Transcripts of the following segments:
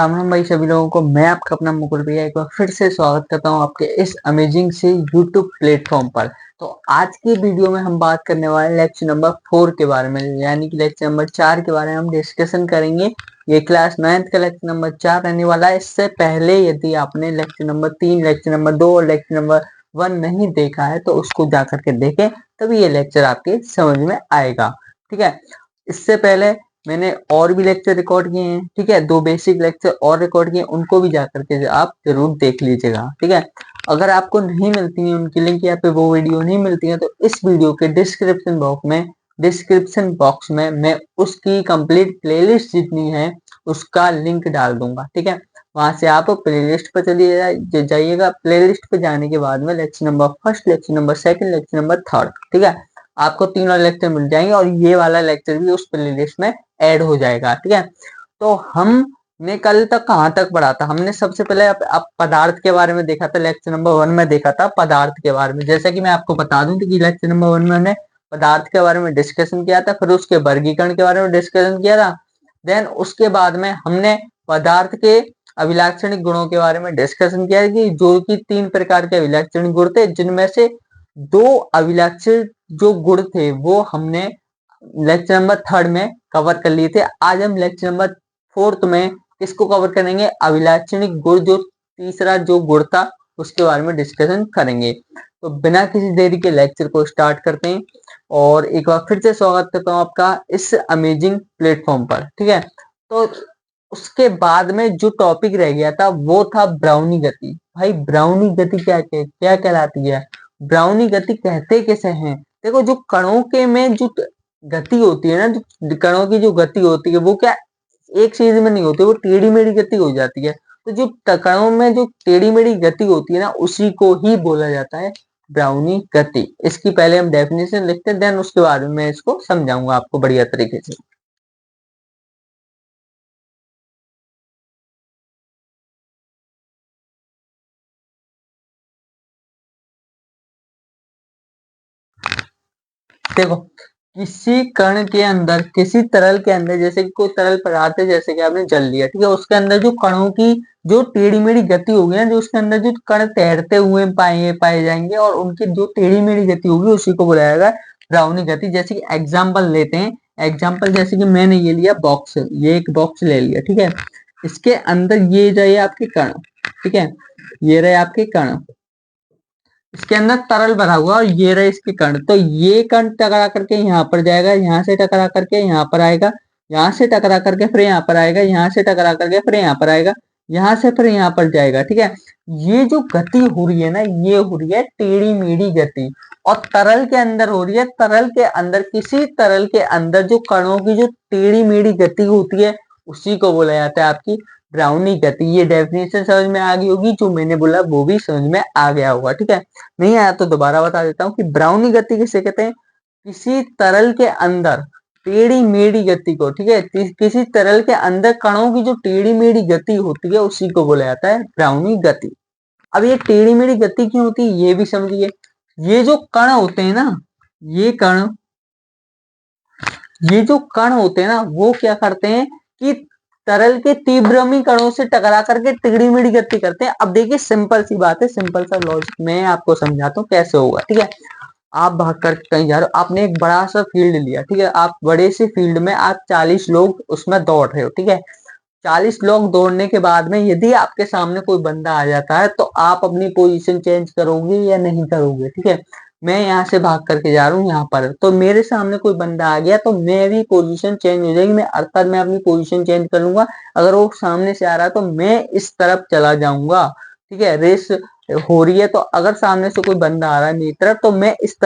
राम राम भाई सभी लोगों को। मैं आपका अपना मुकुल भैया एक बार फिर से स्वागत करता हूं आपके इस अमेजिंग से यूट्यूब प्लेटफॉर्म पर। तो आज की वीडियो में हम बात करने वाले लेक्चर नंबर 4 के बारे में, यानी कि लेक्चर नंबर 4 के बारे में हम डिस्कशन करेंगे। ये क्लास 9th का लेक्चर नंबर 4 रहने वाला है। इससे पहले यदि आपने लेक्चर नंबर 3, लेक्चर नंबर 2 और लेक्चर नंबर 1 नहीं देखा है तो उसको जाकर के देखें, तभी ये लेक्चर आपके समझ में आएगा। ठीक है, इससे पहले मैंने और भी लेक्चर रिकॉर्ड किए हैं। ठीक है, 2 बेसिक लेक्चर और रिकॉर्ड किए, उनको भी जाकर के आप जरूर देख लीजिएगा। ठीक है, अगर आपको नहीं मिलती है उनकी लिंक या फिर वो वीडियो नहीं मिलती है तो इस वीडियो के डिस्क्रिप्शन बॉक्स में मैं उसकी कंप्लीट प्लेलिस्ट जितनी है उसका लिंक डाल दूंगा। ठीक है, वहां से आप प्लेलिस्ट पर चलिए जाइएगा। प्लेलिस्ट पे जाने के बाद में lecture number 1, lecture number 2, lecture number 3, ठीक है, आपको तीनों लेक्चर मिल जाएंगे और ये वाला लेक्चर भी उस प्लेलिस्ट में ऐड हो जाएगा। ठीक है, तो हमने कल तक कहाँ तक पढ़ा था? हमने सबसे पहले आप पदार्थ के बारे में देखा था। लेक्चर नंबर 1 में देखा था पदार्थ के बारे में। जैसा कि मैं आपको बता दूं कि लेक्चर नंबर 1 में हमने पदार्थ के बारे में डिस्कशन किया था, फिर उसके वर्गीकरण के बारे में डिस्कशन किया था। देन उसके बाद में हमने पदार्थ के अभिलाक्षणिक गुणों के बारे में डिस्कशन किया कि जो कि 3 प्रकार के अभिलाक्षणिक गुण थे, जिनमें से 2 अभिलाक्षण जो गुण थे वो हमने लेक्चर नंबर 3 में कवर कर लिए थे। आज हम लेक्चर नंबर 4 में किसको कवर करेंगे? अभिलाक्षणिक गुण, जो तीसरा जो गुण था उसके बारे में डिस्कशन करेंगे। तो बिना किसी देरी के लेक्चर को स्टार्ट करते हैं और एक बार फिर से स्वागत करता हूं आपका इस अमेजिंग प्लेटफॉर्म पर। ठीक है, तो उसके बाद में जो टॉपिक रह गया था वो था ब्राउनी गति। भाई ब्राउनी गति क्या कहलाती है? ब्राउनी गति कहते कैसे हैं? देखो, जो कणों के में जो गति होती है ना, जो कणों की जो गति होती है वो क्या एक चीज में नहीं होती, वो टेढ़ी मेढ़ी गति हो जाती है। तो जो कणों में जो टेढ़ी मेढ़ी गति होती है ना, उसी को ही बोला जाता है ब्राउनी गति। इसकी पहले हम डेफिनेशन लिखते हैं, देन उसके बाद में मैं इसको समझाऊंगा आपको बढ़िया तरीके से। देखो, किसी कण के अंदर, किसी तरल के अंदर, जैसे कि कोई तरल पदार्थ है, जैसे कि आपने जल लिया, ठीक है, उसके अंदर जो कणों की जो टेढ़ी मेढ़ी गति होगी ना, जो उसके अंदर जो कण तैरते हुए पाए जाएंगे और उनकी जो टेढ़ी मेढ़ी गति होगी उसी को बुलाया जाएगा ब्राउनी गति। जैसे कि एग्जाम्पल लेते हैं, एग्जाम्पल जैसे कि मैंने ये लिया बॉक्स, ये एक बॉक्स ले लिया, ठीक है, इसके अंदर ये रहे आपके कण, ठीक है, ये रहे आपके कण, इसके अंदर तरल भरा हुआ और ये रहे इसके कण। तो ये कण टकरा करके यहाँ पर जाएगा, यहाँ से टकरा करके यहाँ पर आएगा, यहाँ से टकरा करके फिर यहाँ पर आएगा, यहाँ से टकरा करके फिर यहाँ पर आएगा, यहाँ से फिर यहाँ पर जाएगा। ठीक है, ये जो गति हो रही है ना, ये हो रही है टेढ़ी मेढ़ी गति। और तरल के अंदर हो रही है, तरल के अंदर, किसी तरल के अंदर जो कणों की जो टेढ़ी मेढ़ी गति होती है उसी को बोला जाता है आपकी ब्राउनी गति। ये डेफिनेशन समझ में आ गई होगी, जो मैंने बोला वो भी समझ में आ गया होगा। ठीक है, नहीं आया तो दोबारा बता देता हूँ कि ब्राउनी गति किसे कहते हैं? किसी तरल के अंदर टेढ़ी मेढ़ी गति को, ठीक है, किसी तरल के अंदर कणों की जो टेढ़ी मेढ़ी गति होती है उसी को बोला जाता है ब्राउनी गति। अब ये टेढ़ी मेढ़ी गति क्यों होती है ये भी समझिए। ये जो कण होते हैं ना, ये कण, ये जो कण होते हैं ना, वो क्या करते हैं कि तरल के तीव्रमी कणों से टकरा करके टेढ़ी मेढ़ी गति करते हैं। अब देखिए, सिंपल सी बात है, सिंपल सा लॉजिक मैं आपको समझाता हूँ कैसे होगा। ठीक है, आप भाग कर कहीं जा रहे हो, आपने एक बड़ा सा फील्ड लिया, ठीक है, आप बड़े से फील्ड में आप 40 लोग उसमें दौड़ रहे हो। ठीक है, 40 लोग दौड़ने के बाद में यदि आपके सामने कोई बंदा आ जाता है तो आप अपनी पोजीशन चेंज करोगे या नहीं करोगे? ठीक है, मैं यहाँ से भाग करके जा रहा हूँ यहाँ पर, तो मेरे सामने कोई बंदा आ गया तो मेरी पोजीशन चेंज हो जाएगी, मैं अर्थात मैं अपनी पोजीशन चेंज कर लूंगा। अगर वो सामने से आ रहा है तो मैं इस तरफ चला जाऊंगा। ठीक है, रेस हो रही है तो अगर सामने से कोई बंदा आ रहा है मेरी तरफ तो मैं इस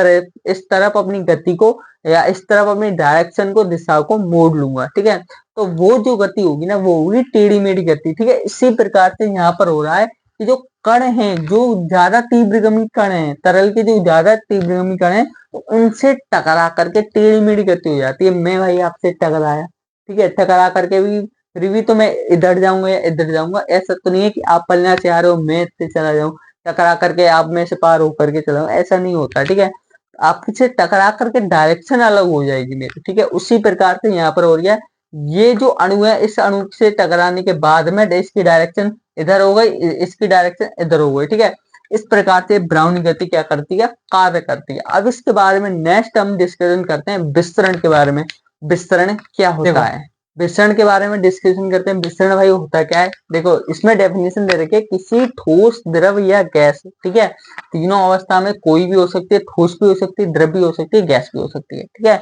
तरफ अपनी गति को या इस तरफ अपनी डायरेक्शन को, दिशा को मोड़ लूंगा। ठीक है, तो वो जो गति होगी ना वो होगी टेढ़ी मेढ़ी गति। ठीक है, इसी प्रकार से यहाँ पर हो रहा है कि जो कण हैं, जो ज्यादा तीव्रगामी कण हैं, तरल के जो ज्यादा तीव्रगामी कण हैं, तो उनसे टकरा करके टेढ़ी मेढ़ी गति हो जाती है। मैं भाई आपसे टकराया, ठीक है, टकरा करके भी फिर भी तो मैं इधर जाऊंगा या इधर जाऊंगा, ऐसा तो नहीं है कि आप पलना से आ रहे हो मैं इससे चला जाऊं, टकरा करके आप में से पार होकर के चला, ऐसा नहीं होता। ठीक है, आपसे टकरा करके डायरेक्शन अलग हो जाएगी मेरी। ठीक है, उसी प्रकार से यहाँ पर हो रही है, ये जो अणु है इस अणु से टकराने के बाद में इसकी डायरेक्शन इधर हो गई, इसकी डायरेक्शन इधर हो गई, ठीक है। इस प्रकार से ब्राउन गति क्या करती है, कार्य करती है। अब इसके बारे में नेक्स्ट हम डिस्कशन करते हैं विस्तरण के बारे में। विस्तरण क्या होता है, विस्तरण के बारे में डिस्कशन करते हैं। विस्तरण भाई होता क्या है, देखो इसमें डेफिनेशन दे रखी है, किसी ठोस द्रव या गैस, ठीक है, तीनों अवस्था में कोई भी हो सकती है, ठोस भी हो सकती है, द्रव भी हो सकती है, गैस भी हो सकती है, ठीक है,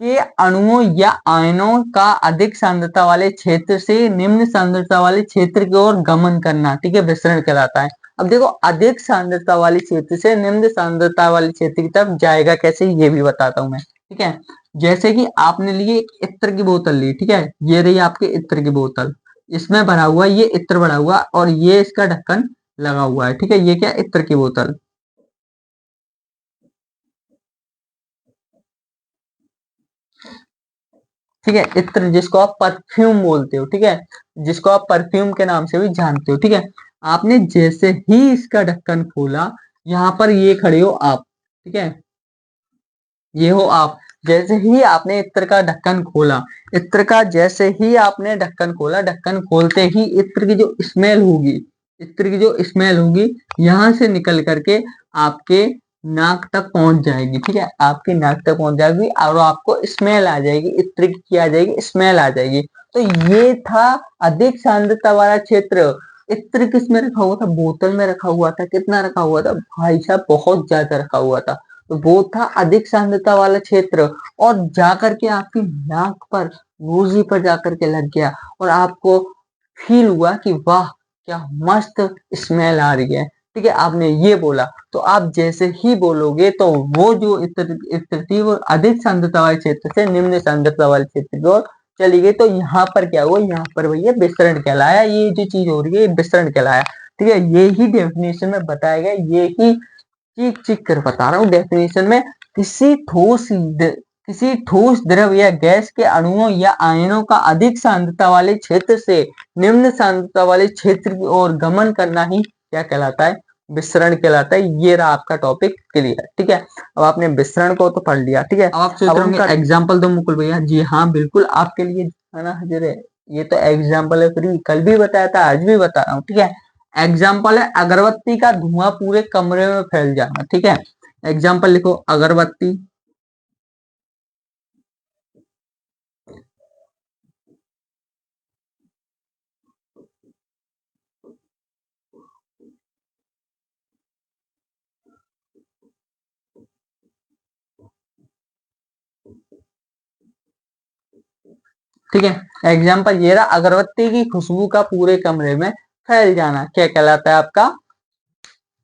के अणुओं या आयनों का अधिक सांद्रता वाले क्षेत्र से निम्न सांद्रता वाले क्षेत्र की ओर गमन करना, ठीक है, विस्तरण कहलाता है। अब देखो अधिक सांद्रता वाले क्षेत्र से निम्न सांद्रता वाले क्षेत्र की तरफ जाएगा कैसे, ये भी बताता हूं मैं, ठीक है। जैसे कि आपने लिए एक इत्र की बोतल ली, ठीक है, ये रही आपके इत्र की बोतल, इसमें भरा हुआ ये इत्र भरा हुआ और ये इसका ढक्कन लगा हुआ है, ठीक है, ये क्या इत्र की बोतल, ठीक है, इत्र जिसको आप परफ्यूम बोलते हो, ठीक है, जिसको आप परफ्यूम के नाम से भी जानते हो, ठीक है। आपने जैसे ही इसका ढक्कन खोला, यहाँ पर ये खड़े हो आप, ठीक है, ये हो आप, जैसे ही आपने इत्र का ढक्कन खोला, इत्र का जैसे ही आपने ढक्कन खोला, ढक्कन खोलते ही इत्र की जो स्मेल होगी, इत्र की जो स्मेल होगी यहां से निकल करके आपके नाक तक पहुंच जाएगी, ठीक है, आपकी नाक तक पहुंच जाएगी और आपको स्मेल आ जाएगी, इत्र की आ जाएगी, स्मेल आ जाएगी। तो ये था अधिक सांद्रता वाला क्षेत्र। इत्र किस में रखा हुआ था, बोतल में रखा हुआ था। कितना रखा हुआ था भाई साहब, बहुत ज्यादा रखा हुआ था। तो वो था अधिक सांद्रता वाला क्षेत्र, और जाकर के आपकी नाक पर, गोजी पर जाकर के लग गया और आपको फील हुआ कि वाह क्या मस्त स्मेल आ रही है, ठीक है, आपने ये बोला। तो आप जैसे ही बोलोगे तो वो जो इत्र थी वो अधिक सांद्रता वाले क्षेत्र से निम्न सांद्रता वाले क्षेत्र की ओर चली गई। तो यहाँ पर क्या हुआ, यहाँ पर भैया विस्तरण कहलाया, ये जो चीज हो रही है विस्तरण कहलाया, ठीक है। ये ही डेफिनेशन में बताया गया, ये ही चीख चीख कर बता रहा हूँ डेफिनेशन में। किसी ठोस द्रव या गैस के अणुओं या आयनों का अधिक सांद्रता वाले क्षेत्र से निम्न सांद्रता वाले क्षेत्र की ओर गमन करना ही क्या कहलाता है, विस्तरण कहलाता है। ये रहा आपका टॉपिक क्लियर, ठीक है। अब आपने विस्तरण को तो पढ़ लिया, ठीक है। अब आप सोच रहे होंगे एग्जाम्पल दो मुकुल भैया, जी हाँ बिल्कुल आपके लिए है ना हाजिर है। ये तो एग्जाम्पल है, फ्री कल भी बताया था, आज भी बता रहा हूँ, ठीक है। एग्जाम्पल है अगरबत्ती का धुआं पूरे कमरे में फैल जाना, ठीक है। एग्जाम्पल लिखो अगरबत्ती, ठीक है। एग्जाम्पल ये रहा अगरबत्ती की खुशबू का पूरे कमरे में फैल जाना, क्या कहलाता है आपका,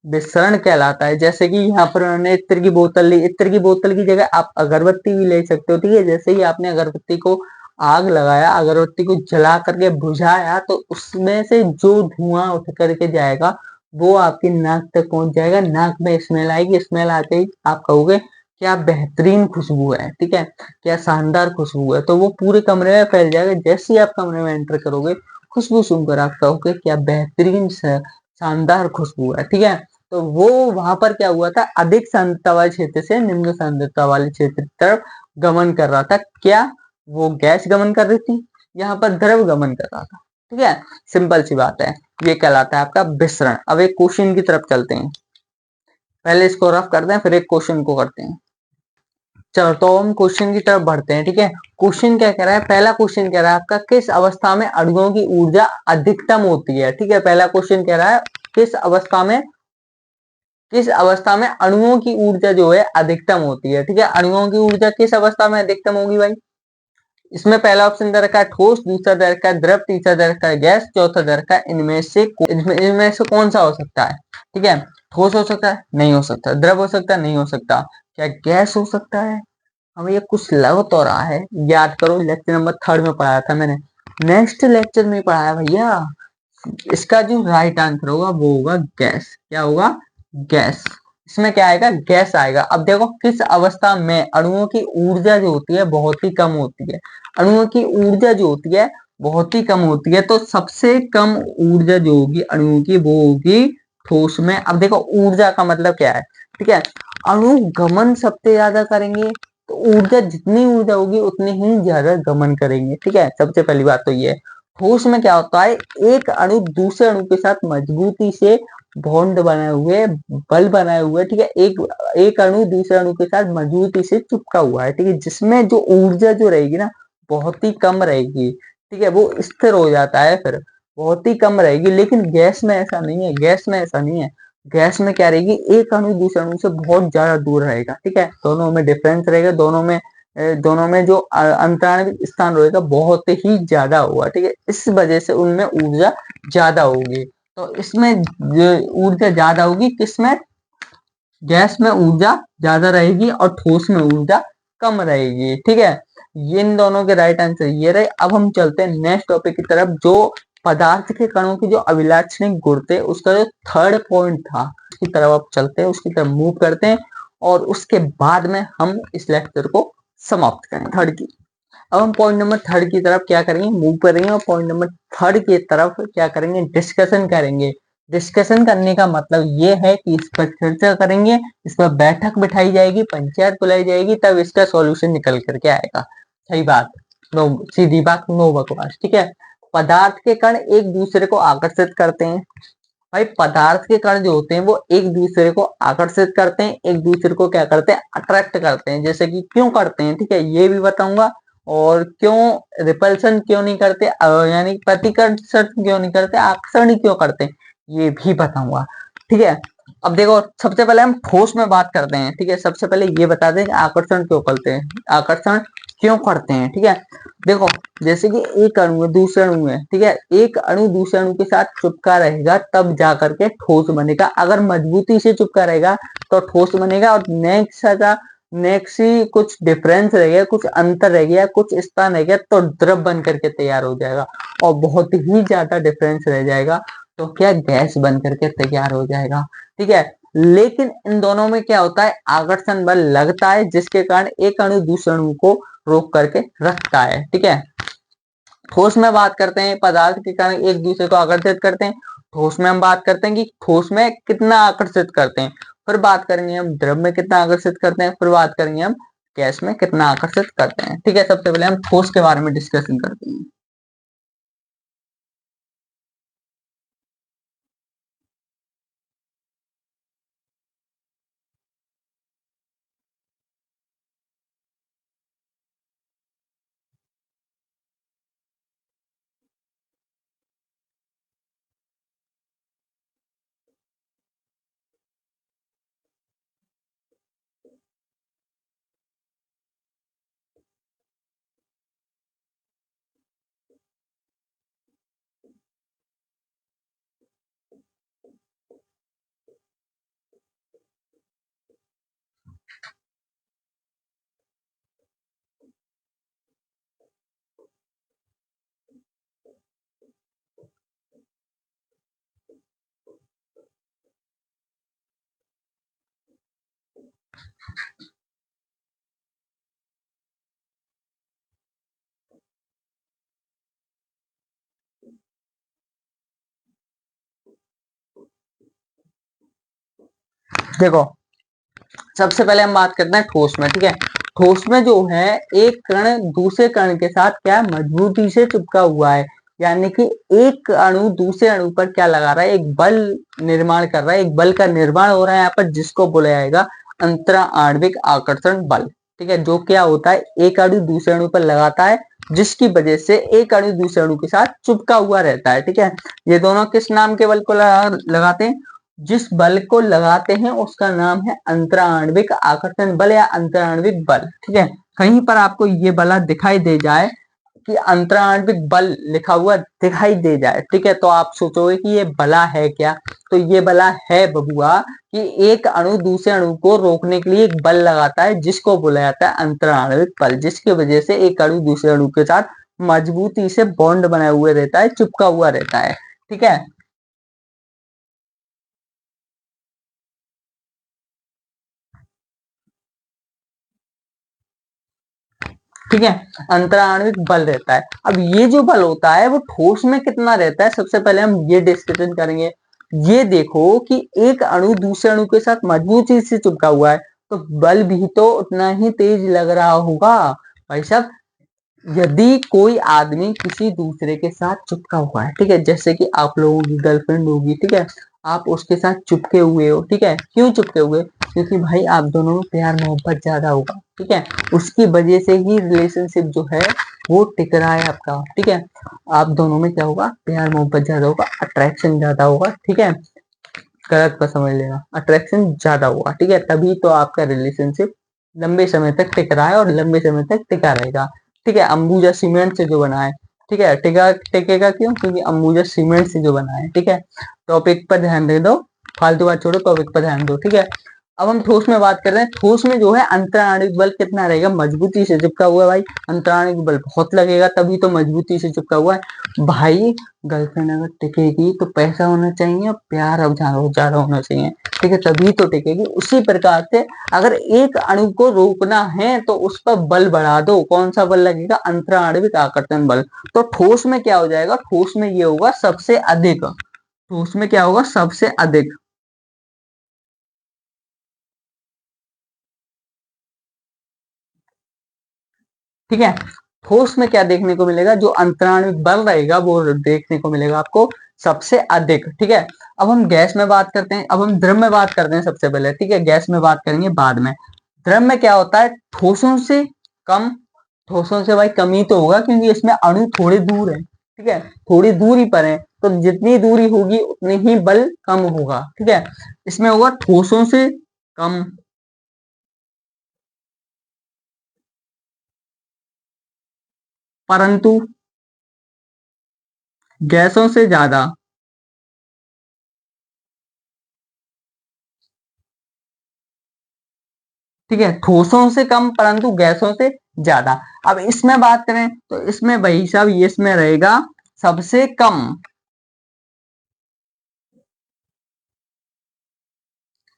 विस्तरण कहलाता है। जैसे कि यहाँ पर उन्होंने इत्र की बोतल ली, इत्र की बोतल की जगह आप अगरबत्ती भी ले सकते हो, ठीक है। जैसे ही आपने अगरबत्ती को आग लगाया, अगरबत्ती को जला करके बुझाया, तो उसमें से जो धुआं उठ करके जाएगा वो आपकी नाक तक पहुंच जाएगा, नाक में स्मेल आएगी, स्मेल आते ही आप कहोगे क्या बेहतरीन खुशबू है, ठीक है, क्या शानदार खुशबू है। तो वो पूरे कमरे में फैल जाएगा। जैसे ही आप कमरे में एंटर करोगे, खुशबू सुनकर आप कहोगे क्या बेहतरीन शानदार खुशबू है, ठीक है। तो वो वहां पर क्या हुआ था, अधिक सांद्रता वाले क्षेत्र से निम्न सांद्रता वाले क्षेत्र की तरफ गमन कर रहा था। क्या वो गैस गमन कर रही थी, यहाँ पर द्रव गमन कर रहा था, ठीक है। सिंपल सी बात है, ये कहलाता है आपका विस्तरण। अब एक क्वेश्चन की तरफ चलते हैं, पहले इसको रफ करते हैं फिर एक क्वेश्चन को करते हैं। चलो तो हम क्वेश्चन की तरफ बढ़ते हैं, ठीक है। क्वेश्चन क्या कह रहा है, पहला क्वेश्चन कह रहा है आपका किस अवस्था में अणुओं की ऊर्जा अधिकतम होती है, ठीक है। पहला क्वेश्चन कह रहा है किस अवस्था में अणुओं की ऊर्जा जो है अधिकतम होती है, ठीक है। अणुओं की ऊर्जा किस अवस्था में अधिकतम होगी भाई, इसमें पहला ऑप्शन दे रखा है ठोस, दूसरा दे रखा है द्रव, तीसरा दे रखा है गैस, चौथा दे रखा है इनमें से कौन सा हो सकता है, ठीक है। ठोस हो सकता है, नहीं हो सकता। द्रव हो सकता है, नहीं हो सकता। क्या गैस हो सकता है, हमें ये कुछ लग तो रहा है। याद करो लेक्चर नंबर 3 में पढ़ाया था मैंने, नेक्स्ट लेक्चर में पढ़ाया भैया। इसका जो राइट आंसर होगा वो होगा गैस। क्या होगा, गैस। इसमें क्या आएगा, गैस आएगा। अब देखो किस अवस्था में अणुओं की ऊर्जा जो होती है बहुत ही कम होती है, अणुओं की ऊर्जा जो होती है बहुत ही कम होती है। तो सबसे कम ऊर्जा जो होगी अणुओं की वो होगी ठोस में। अब देखो ऊर्जा का मतलब क्या है, ठीक है। अणु गमन सबसे ज्यादा करेंगे, तो ऊर्जा जितनी ऊर्जा होगी उतनी ही ज्यादा गमन करेंगे। ठीक है, सबसे पहली बात तो ये है। ठोस में क्या होता है, एक अणु दूसरे अणु के साथ मजबूती से बॉन्ड बनाए हुए, बल बनाए हुए, ठीक है, एक अणु दूसरे अणु के साथ मजबूती से चिपका हुआ है। ठीक है, जिसमें जो ऊर्जा जो रहेगी ना बहुत ही कम रहेगी। ठीक है, वो स्थिर हो जाता है, फिर बहुत ही कम रहेगी। लेकिन गैस में ऐसा नहीं है, गैस में ऐसा नहीं है। गैस में क्या रहेगी, एक अणु दूसरे अणु से बहुत ज्यादा दूर रहेगा। ठीक है, दोनों में डिफरेंस रहेगा, दोनों में जो अंतराणविक स्थान रहेगा बहुत ही ज्यादा होगा। ठीक है, इस वजह से उनमें ऊर्जा ज्यादा होगी। तो इसमें ऊर्जा ज्यादा होगी, किसमें, गैस में ऊर्जा ज्यादा रहेगी और ठोस में ऊर्जा कम रहेगी। ठीक है, ये इन दोनों के राइट आंसर ये रहे। अब हम चलते हैं नेक्स्ट टॉपिक की तरफ, जो पदार्थ के कणों की जो अभिलाक्षणिक गुण थे उसका जो थर्ड पॉइंट था उसकी तरफ अब चलते हैं, उसकी तरफ मूव करते हैं और उसके बाद में हम इस लेक्चर को समाप्त करें थर्ड की। अब हम पॉइंट नंबर थर्ड की तरफ क्या करेंगे, मूव करेंगे और पॉइंट नंबर थर्ड की तरफ क्या करेंगे, डिस्कशन करेंगे। डिस्कशन करने का मतलब ये है कि इस पर चर्चा करेंगे, इस पर बैठक बिठाई जाएगी, पंचायत बुलाई जाएगी, तब इसका सॉल्यूशन निकल करके आएगा। सही बात, नो सीधी बात, नो बकवास। ठीक है, पदार्थ के कण एक दूसरे को आकर्षित करते हैं। भाई पदार्थ के कण जो होते हैं वो एक दूसरे को आकर्षित करते हैं, एक दूसरे को क्या करते हैं, अट्रैक्ट करते हैं। जैसे कि क्यों करते हैं, ठीक है, ये भी बताऊंगा। और क्यों रिपल्सन क्यों नहीं करते, यानी प्रतिकर्षण क्यों नहीं करते, आकर्षण क्यों करते हैं, ये भी बताऊंगा। ठीक है, अब देखो सबसे पहले हम ठोस में बात करते हैं। ठीक है, सबसे पहले ये बता दें कि आकर्षण क्यों करते हैं, आकर्षण क्यों करते हैं। ठीक है, देखो जैसे कि एक अणु है दूसरे अणु में, ठीक है, एक अणु दूसरे अणु के साथ चिपका रहेगा तब जा करके ठोस बनेगा। अगर मजबूती से चिपका रहेगा तो ठोस बनेगा, और नेक्स्ट ही कुछ डिफरेंस रह गया, कुछ अंतर रह गया, कुछ स्थान रह गया तो द्रव बन करके तैयार हो जाएगा। और बहुत ही ज्यादा डिफरेंस रह जाएगा तो क्या, गैस बन करके तैयार हो जाएगा। ठीक है, लेकिन इन दोनों में क्या होता है, आकर्षण बल लगता है जिसके कारण एक अणु दूसरे अणु को रोक करके रखता है। ठीक है, ठोस में बात करते हैं, पदार्थ के कारण एक दूसरे को आकर्षित करते हैं। ठोस में हम बात करते हैं कि ठोस में कितना आकर्षित करते हैं। फिर बात करेंगे हम द्रव में कितना आकर्षित करते हैं। फिर बात करेंगे हम गैस में कितना आकर्षित करते हैं। ठीक है, सबसे पहले हम ठोस के बारे में डिस्कशन करते हैं। देखो सबसे पहले हम बात करते हैं ठोस में। ठीक है, ठोस में जो है एक कण दूसरे कण के साथ क्या मजबूती से चिपका हुआ है, यानी कि एक अणु दूसरे अणु पर क्या लगा रहा है, एक बल निर्माण कर रहा है, एक बल का निर्माण हो रहा है यहाँ पर, जिसको बोला जाएगा अंतरा आणविक आकर्षण बल। ठीक है, जो क्या होता है, एक अणु दूसरे अणु पर लगाता है जिसकी वजह से एक अणु दूसरे अणु के साथ चिपका हुआ रहता है। ठीक है, ये दोनों किस नाम के बल को लगाते हैं, जिस बल को लगाते हैं उसका नाम है अंतराण्विक आकर्षण बल या अंतराण्विक बल। ठीक है, कहीं पर आपको ये बल दिखाई दे जाए कि अंतराण्विक बल लिखा हुआ दिखाई दे जाए, ठीक है, तो आप सोचोगे कि ये बला है क्या। तो ये बला है बबुआ कि एक अणु दूसरे अणु को रोकने के लिए एक बल लगाता है जिसको बोला जाता है अंतराण्विक बल, जिसकी वजह से एक अणु दूसरे अणु के साथ मजबूती से बॉन्ड बनाए हुए रहता है, चिपका हुआ रहता है। ठीक है, ठीक है, अंतराण्विक बल रहता है। अब ये जो बल होता है वो ठोस में कितना रहता है, सबसे पहले हम ये डिस्कशन करेंगे। ये देखो कि एक अणु दूसरे अणु के साथ मजबूती से चिपका हुआ है, तो बल भी तो उतना ही तेज लग रहा होगा भाई साहब। यदि कोई आदमी किसी दूसरे के साथ चिपका हुआ है, ठीक है, जैसे कि आप लोगों की गर्लफ्रेंड होगी, ठीक है, आप उसके साथ चिपके हुए हो, ठीक है, क्यों चिपके हुए? क्योंकि भाई आप दोनों में प्यार मोहब्बत ज्यादा होगा, ठीक है, उसकी वजह से ही रिलेशनशिप जो है वो टिक रहा है आपका, ठीक है। आप दोनों में क्या होगा? प्यार मोहब्बत ज्यादा होगा, अट्रैक्शन ज्यादा होगा, ठीक है, गलत पर समझ लेना, अट्रैक्शन ज्यादा होगा, ठीक है, तभी तो आपका रिलेशनशिप लंबे समय तक टिक रहा है और लंबे समय तक टिका रहेगा, ठीक है। अंबुजा सीमेंट से जो बना है, ठीक है, टिका टिकेगा क्यों? क्योंकि अंबुजा सीमेंट से जो बना है, ठीक है। टॉपिक पर ध्यान दे दो, फालतू बात छोड़ो, टॉपिक पर ध्यान दो, ठीक है। अब हम ठोस में बात कर रहे हैं। ठोस में जो है अंतराणविक बल कितना रहेगा? मजबूती से चिपका हुआ है भाई, अंतराणविक बल बहुत लगेगा, तभी तो मजबूती से चिपका हुआ है भाई। गर्लफ्रेंड अगर टिकेगी तो पैसा होना चाहिए, प्यार अब ज्यादा होना चाहिए, ठीक है, तभी तो टिकेगी। उसी प्रकार से अगर एक अणु को रोकना है तो उस पर बल बढ़ा दो। कौन सा बल लगेगा? अंतराणविक आकर्षण बल। तो ठोस में क्या हो जाएगा? ठोस में ये होगा सबसे अधिक। ठोस में क्या होगा? सबसे अधिक, ठीक है। ठोस में क्या देखने को मिलेगा? जो अंतराणविक बल रहेगा वो देखने को मिलेगा आपको सबसे अधिक, ठीक है। अब हम गैस में बात करते हैं, अब हम द्रव में बात करते हैं सबसे पहले, ठीक है, गैस में बात करेंगे बाद में। द्रव में क्या होता है? ठोसों से कम। ठोसों से भाई कम ही तो होगा क्योंकि इसमें अणु थोड़ी दूर है, ठीक है, थोड़ी दूरी पर है, तो जितनी दूरी होगी उतनी ही बल कम होगा, ठीक है। इसमें होगा ठोसों से कम, परंतु गैसों से ज्यादा, ठीक है, ठोसों से कम परंतु गैसों से ज्यादा। अब इसमें बात करें तो इसमें भाई साहब ये इसमें रहेगा सबसे कम।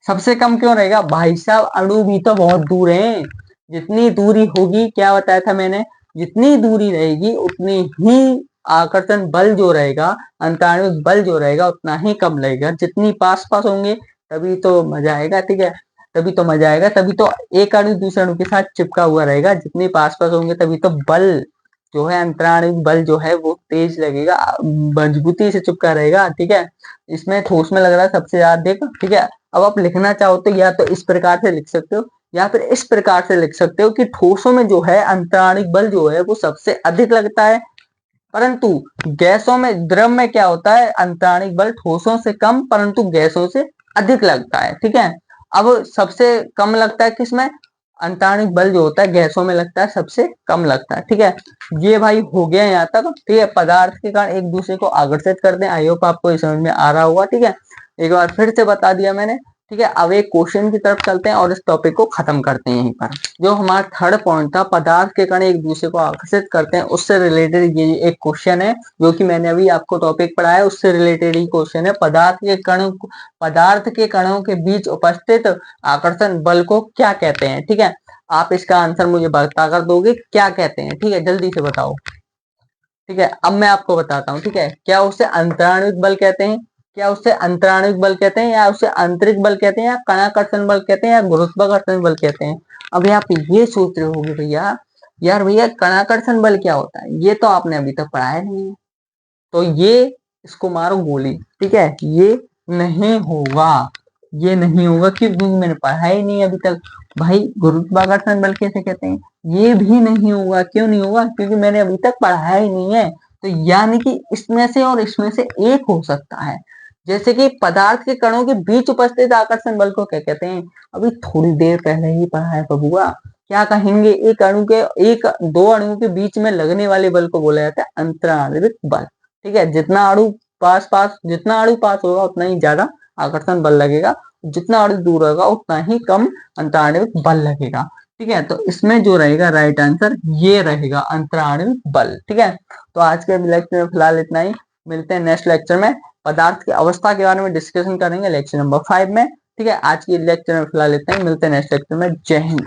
सबसे कम क्यों रहेगा भाई साहब? अणु भी तो बहुत दूर है। जितनी दूरी होगी, क्या बताया था मैंने, जितनी दूरी रहेगी उतनी ही आकर्षण बल जो रहेगा, अंतराणविक बल जो रहेगा उतना ही कम लगेगा। जितनी पास पास होंगे तभी तो मजा आएगा, ठीक है, तभी तो मजा आएगा, तभी तो एक अणु दूसरे अणु के साथ चिपका हुआ रहेगा। जितने पास पास होंगे तभी तो बल जो है, अंतराणविक बल जो है वो तेज लगेगा, मजबूती से चिपका रहेगा, ठीक है। इसमें ठोस में लग रहा है सबसे ज्यादा, ठीक है। अब आप लिखना चाहो तो या तो इस प्रकार से लिख सकते हो या फिर इस प्रकार से लिख सकते हो कि ठोसों में जो है अंतराणिक बल जो है वो सबसे अधिक लगता है, परंतु गैसों में, द्रव में क्या होता है? अंतराणिक बल ठोसों से कम परंतु गैसों से अधिक लगता है, ठीक है। अब सबसे कम लगता है किसमें? अंतराणिक बल जो होता है गैसों में लगता है, सबसे कम लगता है, ठीक है। ये भाई हो गया यहाँ तक, ठीक है। पदार्थ के कारण एक दूसरे को आकर्षित करते हैं, आई होप आपको ये समझ में आ रहा होगा, ठीक है। एक बार फिर से बता दिया मैंने, ठीक है। अब एक क्वेश्चन की तरफ चलते हैं और इस टॉपिक को खत्म करते हैं यहीं पर। जो हमारा थर्ड पॉइंट था, पदार्थ के कण एक दूसरे को आकर्षित करते हैं, उससे रिलेटेड ये एक क्वेश्चन है जो कि मैंने अभी आपको टॉपिक पढ़ाया, उससे रिलेटेड ही क्वेश्चन है। पदार्थ के कणों के बीच उपस्थित आकर्षण बल को क्या कहते हैं, ठीक है। आप इसका आंसर मुझे बता कर दोगे क्या कहते हैं, ठीक है, जल्दी से बताओ, ठीक है। अब मैं आपको बताता हूँ, ठीक है, क्या उसे अंतराणविक बल कहते हैं, क्या उसे अंतराणविक बल कहते हैं, या उसे आंतरिक बल कहते हैं, या कणाकर्षण बल कहते हैं, या गुरुत्वाकर्षण बल कहते हैं। अभी आप ये सोच रहे होगे भैया, यार भैया कणाकर्षण बल क्या होता है? ये तो आपने अभी तक पढ़ाया नहीं है, तो ये इसको मारो गोली, ठीक है, ये नहीं होगा, ये नहीं होगा क्योंकि मैंने पढ़ा ही नहीं अभी तक। भाई गुरुत्वाकर्षण बल कैसे कहते हैं? ये भी नहीं होगा। क्यों नहीं होगा? क्योंकि मैंने अभी तक पढ़ाया ही नहीं है। तो यानी कि इसमें से और इसमें से एक हो सकता है। जैसे कि पदार्थ के कणों के बीच उपस्थित आकर्षण बल को क्या कहते हैं? अभी थोड़ी देर पहले ही पढ़ा है बबुआ। क्या कहेंगे? एक दो अणुओं के बीच में लगने वाले बल को बोला जाता है अंतराणविक बल, ठीक है। जितना अणु पास होगा उतना ही ज्यादा आकर्षण बल लगेगा, जितना अणु दूर होगा उतना ही कम अंतराणविक बल लगेगा, ठीक है। तो इसमें जो रहेगा राइट आंसर ये रहेगा, अंतराणविक बल, ठीक है। तो आज के लेक्चर में फिलहाल इतना ही। मिलते हैं नेक्स्ट लेक्चर में, पदार्थ की अवस्था के बारे में डिस्कशन करेंगे लेक्चर नंबर 5 में, ठीक है। आज की लेक्चर में फिलहाल इतना ही, मिलते हैं नेक्स्ट लेक्चर में। जय हिंद।